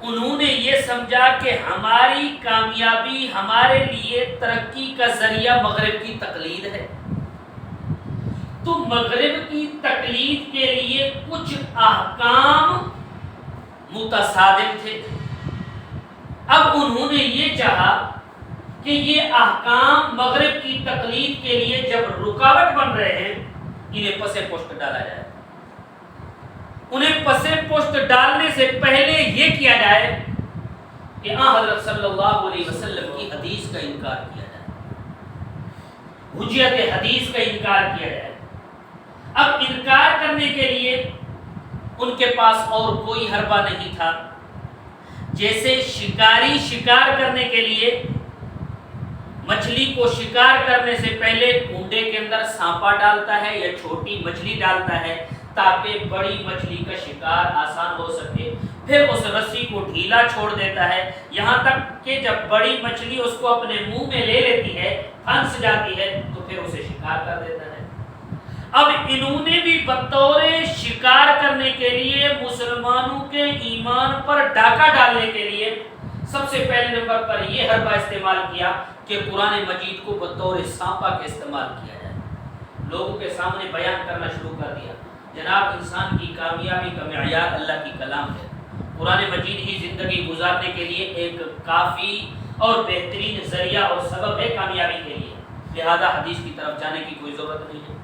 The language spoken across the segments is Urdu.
انہوں نے یہ سمجھا کہ ہماری کامیابی، ہمارے لیے ترقی کا ذریعہ مغرب کی تقلید ہے، تو مغرب کی تقلید کے لیے کچھ احکام متصادم تھے۔ اب انہوں نے یہ چاہا کہ یہ احکام مغرب کی تقلید کے لیے جب رکاوٹ بن رہے ہیں، انہیں پس پشت ڈالا جائے۔ انہیں پس پشت ڈالنے سے پہلے یہ کیا جائے کہ حضرت صلی اللہ علیہ وسلم کی حدیث کا انکار کیا جائے، حجیت حدیث کا انکار کیا جائے۔ اب انکار کرنے کے لیے ان کے پاس اور کوئی حربہ نہیں تھا۔ جیسے شکاری شکار کرنے کے لیے مچھلی کو شکار کرنے سے پہلے کنڈے کے اندر سانپا ڈالتا ہے یا چھوٹی مچھلی ڈالتا ہے تاکہ بڑی مچھلی کا شکار آسان ہو سکے، پھر اس رسی کو ڈھیلا چھوڑ دیتا ہے یہاں تک کہ جب بڑی مچھلی اس کو اپنے منہ میں لے لیتی ہے، پھنس جاتی ہے، تو پھر اسے شکار کر دیتا ہے۔ اب انہوں نے بھی بطور شکار کرنے کے لیے مسلمانوں کے ایمان پر ڈاکہ ڈالنے کے لیے سب سے پہلے نمبر پر یہ حربہ استعمال کیا کہ قرآن مجید کو بطور سانپا کے استعمال کیا جائے۔ لوگوں کے سامنے بیان کرنا شروع کر دیا، جناب انسان کی کامیابی کا معیار اللہ کی کلام ہے، قرآن مجید ہی زندگی گزارنے کے لیے ایک کافی اور بہترین ذریعہ اور سبب ہے کامیابی کے لیے، لہذا حدیث کی طرف جانے کی کوئی ضرورت نہیں ہے۔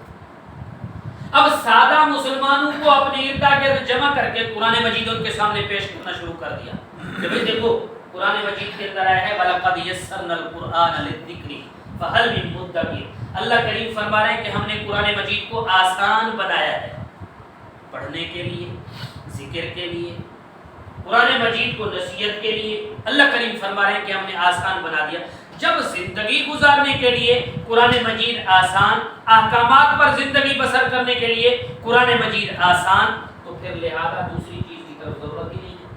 اب سادہ مسلمانوں کو اپنے ارد گرد جمع کر کے قرآن مجید ان کے سامنے پیش کرنا شروع کر دیا کہ بھئی دیکھو قرآن مجید کے اندر آیا ہے وَلَقَدْ يَسَّرْنَا الْقُرْآنَ لِلذِّكْرِ فَهَلْ مِن مُدَّكِرٍ۔ اللہ کریم فرما رہے ہیں کہ ہم نے قرآن مجید کو آسان بنایا ہے پڑھنے کے لیے، ذکر کے لیے، قرآن مجید کو نصیحت کے لیے۔ اللہ کریم فرما رہے ہیں کہ ہم نے آسان بنا دیا۔ جب زندگی گزارنے کے لیے قرآن مجید آسان، احکامات پر زندگی بسر کرنے کے لیے قرآن مجید آسان، تو پھر لہذا دوسری چیز کی طرف ضرورت ہی نہیں ہے،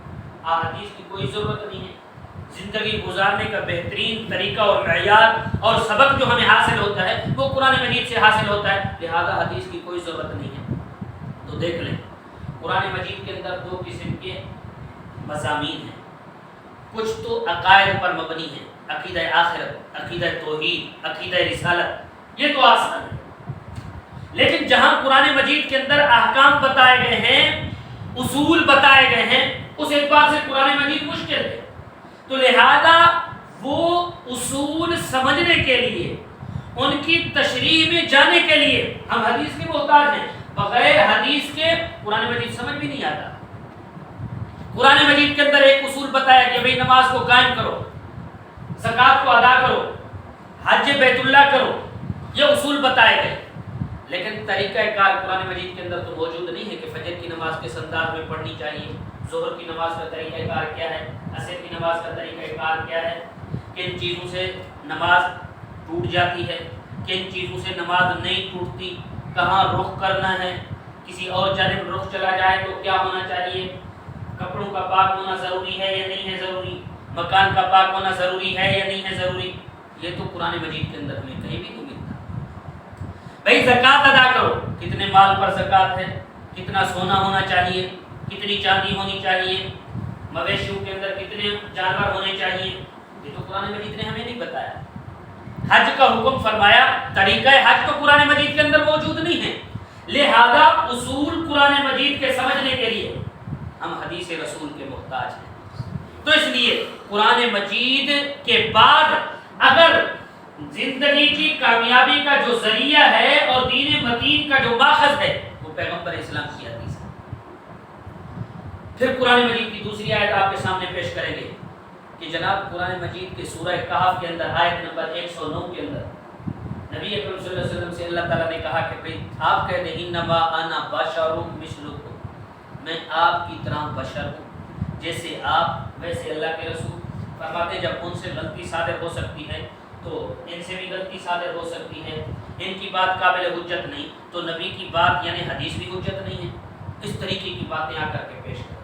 احادیث کی کوئی ضرورت نہیں ہے۔ زندگی گزارنے کا بہترین طریقہ اور معیار اور سبق جو ہمیں حاصل ہوتا ہے وہ قرآن مجید سے حاصل ہوتا ہے، لہذا حدیث کی کوئی ضرورت نہیں ہے۔ تو دیکھ لیں قرآن مجید کے اندر دو قسم کے مضامین ہیں، کچھ تو عقائد پر مبنی ہیں، عقیدہ آخرت، عقیدہ توحید، عقیدہ رسالت، یہ تو آسان ہے۔ لیکن جہاں قرآن مجید کے اندر احکام بتائے گئے ہیں، اصول بتائے گئے ہیں، اس اعتبار سے قرآن مجید مشکل ہے، تو لہذا وہ اصول سمجھنے کے لیے، ان کی تشریح میں جانے کے لیے ہم حدیث کے محتاج ہیں۔ بغیر حدیث کے قرآن مجید سمجھ بھی نہیں آتا۔ قرآن مجید کے اندر ایک اصول بتایا کہ بھئی نماز کو قائم کرو، زکوٰۃ کو ادا کرو، حج بیت اللہ کرو، یہ اصول بتائے گئے، لیکن طریقہ کار قرآن مجید کے اندر تو موجود نہیں ہے کہ فجر کی نماز کس انداز میں پڑھنی چاہیے، ظہر کی نماز کا طریقہ کار کیا ہے، عصر کی نماز کا طریقہ کار کیا ہے، کن چیزوں سے نماز ٹوٹ جاتی ہے، کن چیزوں سے نماز نہیں ٹوٹتی، کہاں رخ کرنا ہے، کسی اور جانب رخ چلا جائے تو کیا ہونا چاہیے، کپڑوں کا پاک ہونا ضروری ہے یا نہیں ہے ضروری، مکان کا پاک ہونا ضروری ہے یا نہیں ہے ضروری، یہ تو قرآن مجید کے اندر ہمیں کہیں بھی نہیں ملتا۔ بھئی زکوٰۃ ادا کرو، کتنے مال پر زکوٰۃ ہے، کتنا سونا ہونا چاہیے، کتنی چاندی ہونی چاہیے، مویشیوں کے اندر کتنے جانور ہونے چاہیے، یہ تو قرآن مجید نے ہمیں نہیں بتایا۔ حج کا حکم فرمایا، طریقہ حج تو قرآن مجید کے اندر موجود نہیں ہے، لہذا اصول قرآن مجید کے سمجھنے کے لیے ہم حدیث رسول کے محتاج ہیں۔ تو اس لیے قرآن مجید کے بعد اگر زندگی کی کامیابی کا جو ذریعہ ہے اور دین متین کا جو ماخذ ہے وہ پیغمبر اسلام کی حدیث ہے۔ پھر قرآن مجید کی دوسری آیت آپ کے سامنے پیش کریں گے کہ جناب قرآن مجید کے سورہ کہف کے اندر آیت نمبر 109 کے اندر نبی اکرم صلی اللہ علیہ وسلم سے اللہ تعالیٰ نے کہا کہ بھئی آپ کہہ دیں انما انا بشر مثلکم، میں آپ کی طرح بشر ہوں، جیسے آپ ویسے اللہ کے رسول فرماتے جب ان سے غلطی صادر ہو سکتی ہے تو ان سے بھی غلطی صادر ہو سکتی ہے، ان کی بات قابل حجت نہیں تو نبی کی بات یعنی حدیث بھی حجت نہیں ہے۔ اس طریقے کی باتیں آ کر کے پیش کریں،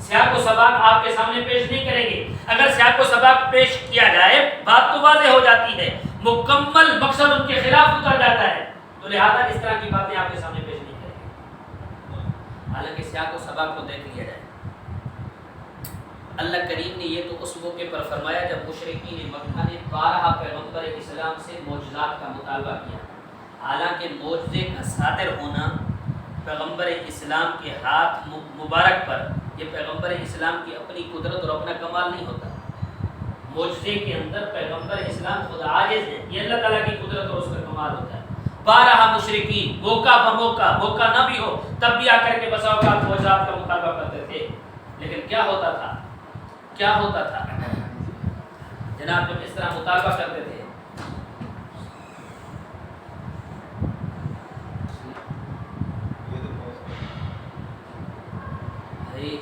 سیاق و سباق آپ کے سامنے پیش نہیں کریں گے۔ اگر سیاق و سباق پیش کیا جائے بات تو واضح ہو جاتی ہے، مکمل مقصد ان کے خلاف اتر جاتا ہے، تو لہذا اس طرح کی باتیں آپ کے سامنے پیش نہیں کریں گے۔ حالانکہ سیاق و سباق کو دیکھ لیا جائے، اللہ کریم نے یہ تو اس موقع پر فرمایا جب مشرکین مکہ نے 12 پیغمبر اسلام سے معجزات کا مطالبہ کیا، حالانکہ معجزے کا صادر ہونا پیغمبر اسلام کے ہاتھ مبارک پر، یہ پیغمبر اسلام کی اپنی قدرت اور اپنا کمال نہیں ہوتا، معجزے کے اندر پیغمبر اسلام خود عاجز ہے، یہ اللہ تعالیٰ کی قدرت اور اس کا کمال ہوتا ہے۔ 12 مشرکین موقع موقع نہ بھی ہو تب بھی آ کر کے بسا اوقات معجزات کا مطالبہ کرتے تھے، لیکن کیا ہوتا تھا جناب جب اس طرح مطالبہ کرتے تھے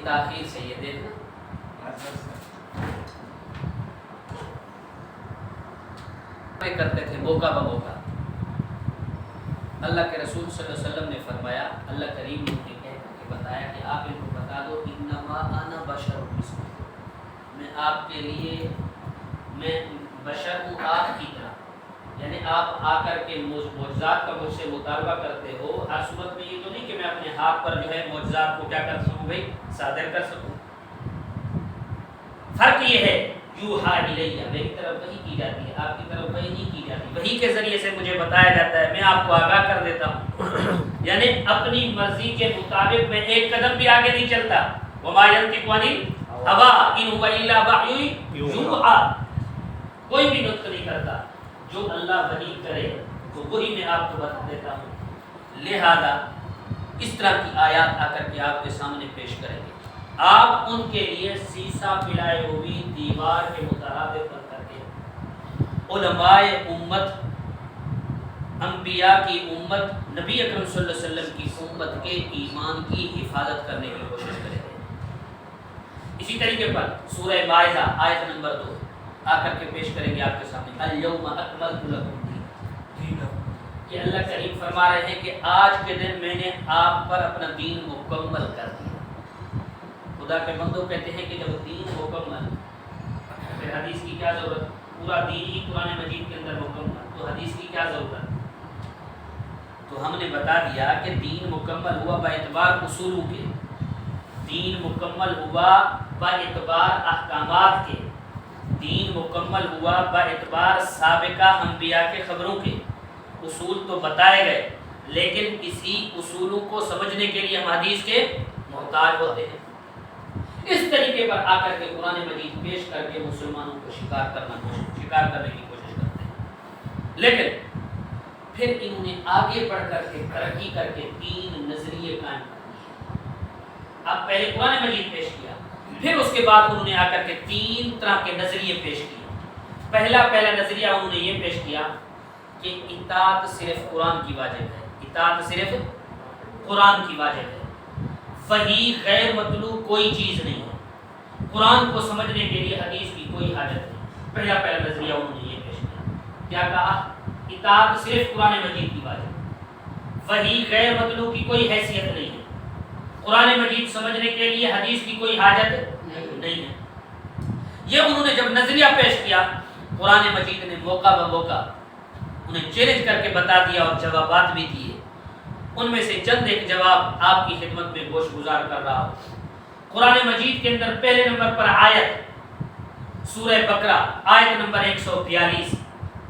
تاخیر سے یہ دیکھنا کرتے تھے موقع بموقع۔ اللہ کے رسول صلی اللہ علیہ وسلم نے فرمایا، اللہ کریم نے کہہ کے بتایا کہ آپ ان کو بتا دو انما انا بشر مثلکم، میں آپ کے لیے میں بشر ہوں آپ کی طرح، یعنی آپ آ کر کے معجزات کا مجھ سے مطالبہ کرتے ہو، ہر صورت میں یہ تو نہیں کہ میں اپنے ہاتھ پر جو ہے معجزات کو کیا کر سکوں بھائی صادر کر سکوں، فرق یہ ہے یوحا الیہ، میری طرف وحی کی جاتی ہے، آپ کی طرف وحی نہیں کی جاتی، وحی کے ذریعے سے مجھے بتایا جاتا ہے، میں آپ کو آگاہ کر دیتا ہوں، یعنی اپنی مرضی کے مطابق میں ایک قدم بھی آگے نہیں چلتا، وما ینطق عن الہوی ان هو الا وحی یوحا، کوئی بھی نطق نہیں کرتا، جو اللہ وحی کرے تو وہی میں آپ کو بتا دیتا ہوں، لہذا اس طرح کی آیات آ کر کے آپ کے سامنے پیش کریں گے، آپ ان کے لیے سیسا پلائے ہوئی دیوار کے مترادف بن کر کے علماء امت، انبیاء کی امت، نبی اکرم صلی اللہ علیہ وسلم کی امت کے ایمان کی حفاظت کرنے کی کوشش کریں گے۔ اسی طریقے پر سورہ مائدہ آیت نمبر 2 آ کر کے پیش کریں گے آپ کے سامنے، الیوم اکملت لکم دینکم، کہ اللہ کریم فرما رہے ہیں کہ آج کے دن میں نے آپ پر اپنا دین مکمل کر دیا۔ خدا کے بندوں کہتے ہیں کہ جب دین مکمل، پھر حدیث کی کیا ضرورت، پورا دین ہی قرآن مجید کے اندر مکمل، تو حدیث کی کیا ضرورت؟ تو ہم نے بتا دیا کہ دین مکمل ہوا با اعتبار اصولوں کے، دین مکمل ہوا با اعتبار احکامات کے، دین مکمل ہوا با اعتبار سابقہ انبیاء کے خبروں کے، اصول تو بتائے گئے، لیکن اسی اصولوں کو سمجھنے کے لیے ہم حدیث کے محتاج ہوتے ہیں۔ اس طریقے پر آ کر کے قرآن مجید پیش کر کے مسلمانوں کو شکار کرنے کی کوشش کرتے ہیں، لیکن پھر انہوں نے آگے بڑھ کر کے ترقی کر کے 3 نظریے قائم کر دیے۔ اب پہلے قرآن مجید پیش کیا، پھر اس کے بعد انہوں نے آ کر کے 3 طرح کے نظریے پیش کیے۔ پہلا نظریہ انہوں نے یہ پیش کیا کہ اطاعت صرف قرآن کی واجب ہے، اطاعت صرف قرآن کی واجب ہے، وحی غیر مطلوب کوئی چیز نہیں ہے، قرآن کو سمجھنے کے لیے حدیث کی کوئی حاجت نہیں۔ پہلا نظریہ انہوں نے یہ پیش کیا، کیا کہا؟ اطاعت صرف قرآن مجید کی واجب، وحی غیر مطلوب کی کوئی حیثیت نہیں ہے، قرآن مجید سمجھنے کے لیے حدیث کی کوئی حاجت نہیں ہے۔ یہ انہوں نے جب نظریہ پیش کیا، قرآن مجید نے موقع بموقع انہیں چیلنج کر کے بتا دیا اور جوابات بھی دیے۔ ان میں سے چند ایک جواب آپ کی خدمت میں گوش گزار کر رہا ہوں۔ قرآن مجید کے اندر پہلے نمبر پر آیت سورہ بقرہ آیت نمبر 142،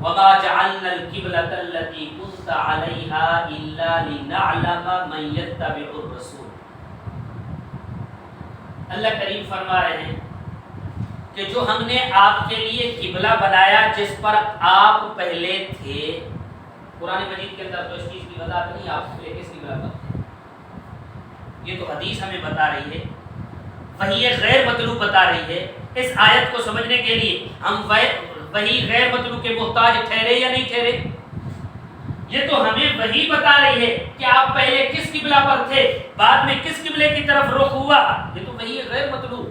وَمَا جَعَلْنَا الْقِبْلَةَ الَّتِي كُنْتَ عَلَيْهَا إِلَّا لِنَعْلَمَ مَن يَتَّبِعُ الرَّسُولَ۔ اللہ کریم فرما رہے ہیں کہ جو ہم نے آپ کے لیے قبلہ بنایا جس پر آپ پہلے تھے، قرآن مجید کے اندر تو اس چیز کی وضاحت نہیں، آپ پہلے کس قبلہ پر تھے، یہ تو حدیث ہمیں بتا رہی ہے، وحی غیر مطلوب بتا رہی ہے۔ اس آیت کو سمجھنے کے لیے ہم وحی غیر مطلوب کے محتاج ٹھہرے یا نہیں ٹھہرے؟ یہ تو ہمیں وحی بتا رہی ہے کہ آپ پہلے کس قبلہ پر تھے، بعد میں کس قبلے کی طرف رخ ہوا، یہ تو وحی غیر مطلوب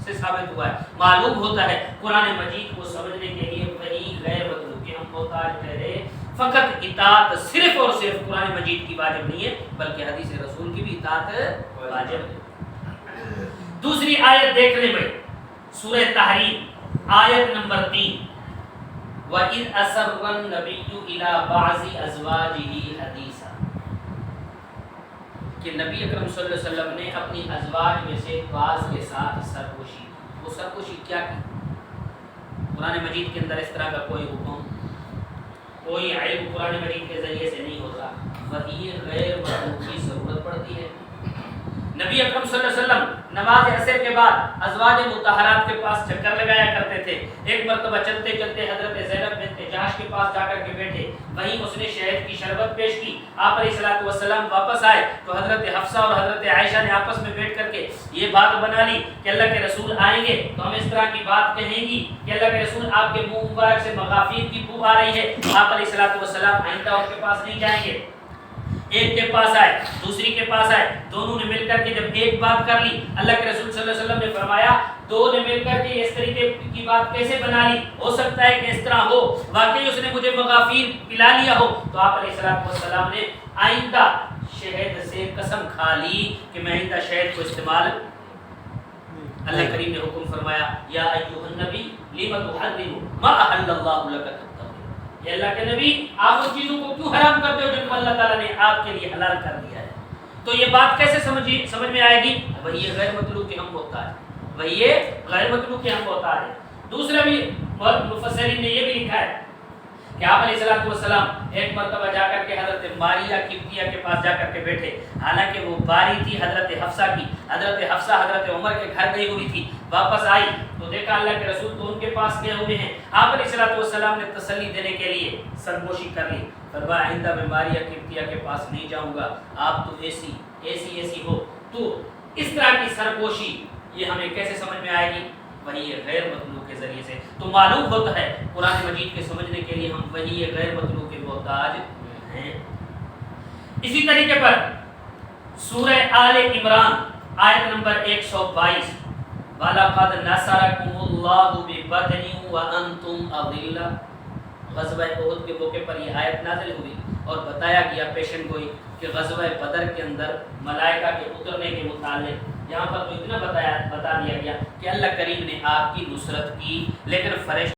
سے ثابت ہوا ہے۔ معلوم ہوتا ہے قرآن مجید کو سمجھنے کے لیے وحی غیر مطلوب کے ہم محتاج ٹھہرے، فقط اطاعت صرف اور صرف قرآن مجید کی واجب نہیں ہے، بلکہ حدیث رسول کی بھی اطاعت واجب ہے۔ دوسری آیت دیکھ لیں بھائی، سورہ تحریم آیت نمبر 3، وَإِذْ أَسَرَّ النَّبِيُّ إِلَىٰ بَعْضِ أَزْوَاجِهِ حَدِيثًا، کہ نبی اکرم صلی اللہ علیہ وسلم نے اپنی ازواج میں سے بعض کے ساتھ سرگوشی کی۔ وہ سرگوشی کیا کی؟ قرآن مجید کے اندر اس طرح کا کوئی حکم، کوئی علم قرآن مجید کے ذریعے سے نہیں ہوتا، وحی غیر مطلوب کی ضرورت پڑتی ہے۔ نبی اکرم صلی اللہ علیہ وسلم نماز عصر کے بعد ازواج مطہرات کے پاس چکر لگایا کرتے تھے۔ ایک مرتبہ چلتے چلتے حضرت زینب بنت جحش کے پاس جا کر کے بیٹھے، وہیں اس نے شہد کی شربت پیش کی۔ آپ علیہ الصلوۃ والسلام واپس آئے تو حضرت حفصہ اور حضرت عائشہ نے آپس میں بیٹھ کر کے یہ بات بنا لی کہ اللہ کے رسول آئیں گے تو ہم اس طرح کی بات کہیں گی کہ اللہ کے رسول آپ کے منہ مبارک سے مغافیر کی بو آ رہی ہے، آپ علیہ الصلوۃ والسلام آئندہ ان کے پاس نہیں جائیں گے۔ ایک کے پاس آئے، دوسری کے پاس آئے، دونوں نے مل کر کے جب ایک بات کر لی، اللہ کے رسول صلی اللہ علیہ وسلم نے فرمایا دو نے مل کر کے اس طریقے کی بات کیسے بنا لی؟ ہو سکتا ہے کہ اس طرح ہو، واقعی اس نے مجھے مغافیر پلا لیا ہو۔ تو آپ علیہ الصلوۃ والسلام نے آئندہ شہد سے قسم کھا لی کہ میں آئندہ شہد کو استعمال۔ اللہ کریم نے حکم فرمایا یا ایھا النبی لم تحرم ما احل اللہ لک، کہ اللہ کے نبی آپ ان چیزوں کو کیوں حرام کرتے ہو جن کو اللہ تعالیٰ نے آپ کے لیے حلال کر دیا ہے؟ تو یہ بات کیسے سمجھ میں آئے گی؟ وہی غیر مطلوب کے ہم محتاج ہیں، وہی غیر مطلوب کے ہم محتاج ہیں۔ دوسرا بھی مفسرین نے یہ بھی لکھا ہے کہ آپ علیہ الصلوۃ والسلام ایک مرتبہ جا کر کے حضرت ماریہ قبطیہ کے پاس جا کر کے بیٹھے، حالانکہ وہ باری تھی حضرت حفصہ کی۔ حضرت حفصہ حضرت عمر کے گھر گئی ہوئی تھی، واپس آئی تو دیکھا اللہ کے رسول تو ان کے پاس گئے ہوئے ہیں۔ آپ علیہ الصلوۃ والسلام نے تسلی دینے کے لیے سرگوشی کر لی، فرمایا آئندہ میں ماریہ قبطیہ کے پاس نہیں جاؤں گا، آپ تو ایسی ہو۔ تو اس طرح کی سرگوشی یہ ہمیں کیسے سمجھ میں آئے گی؟ وہی غیر مطلوب کے ذریعے سے۔ تو معلوم ہوتا ہے قرآن مجید کے سمجھنے کے لیے ہم وہی غیر مطلوب کے محتاج ہیں۔ اسی طریقے پر سورہ آل عمران آیت نمبر 122 وَلَقَدْ نَصَرَكُمُ اللَّهُ بِبَدْرٍ وَأَنْتُمْ أَذِلَّةٌ، غزوہ احد کے موقع پر یہ آیت نازل ہوئی اور بتایا گیا پیشن گوئی کہ غزوہ بدر کے اندر ملائکہ کے اترنے کے متعلق یہاں پر تو اتنا بتا دیا گیا کہ اللہ کریم نے آپ کی نصرت کی، لیکن فرشتوں